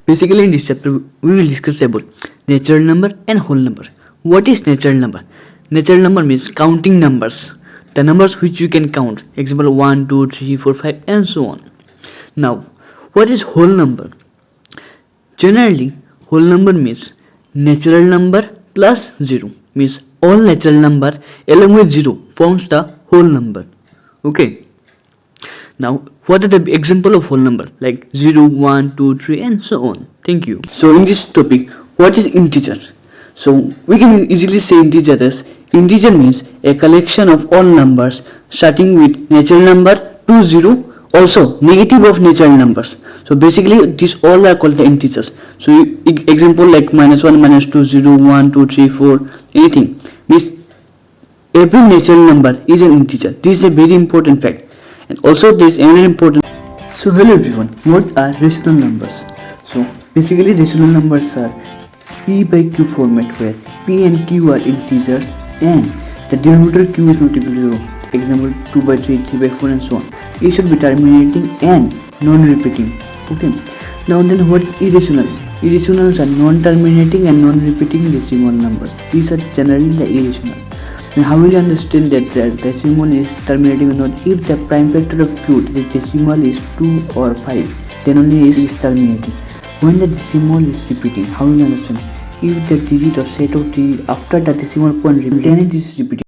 Basically, in this chapter, we will discuss about natural number and whole number. What is natural number? Natural number means counting numbers, the numbers which you can count. Example 1, 2, 3, 4, 5, and so on. Now, what is whole number? Generally, whole number means natural number plus 0. Means all natural number along with 0 forms the whole number. Okay. Now, what are the example of whole number? Like 0, 1, 2, 3, and so on. Thank you. So in this topic, what is integer? So we can easily say integer as integer means a collection of all numbers starting with natural number to 0, also negative of natural numbers. So basically these all are called the integers. So example like -1, -2, 0, 1, 2, 3, 4, anything means every natural number is an integer. This is a very important fact. And also there is another important. So hello everyone, what are rational numbers? So basically rational numbers are P by Q format where P and Q are integers and the denominator Q is not equal to 0. Example 2 by 3, 3 by 4 and so on. It should be terminating and non-repeating. Okay. Now then what is irrational? Irrationals are non-terminating and non-repeating decimal numbers. These are generally the irrational. Now how will you understand that the decimal is terminating or not? If the prime factor of Q, the decimal is 2 or 5, then only is terminating. When the decimal is repeating, how will you understand? If the digit or set of digits after the decimal point, then it is repeating.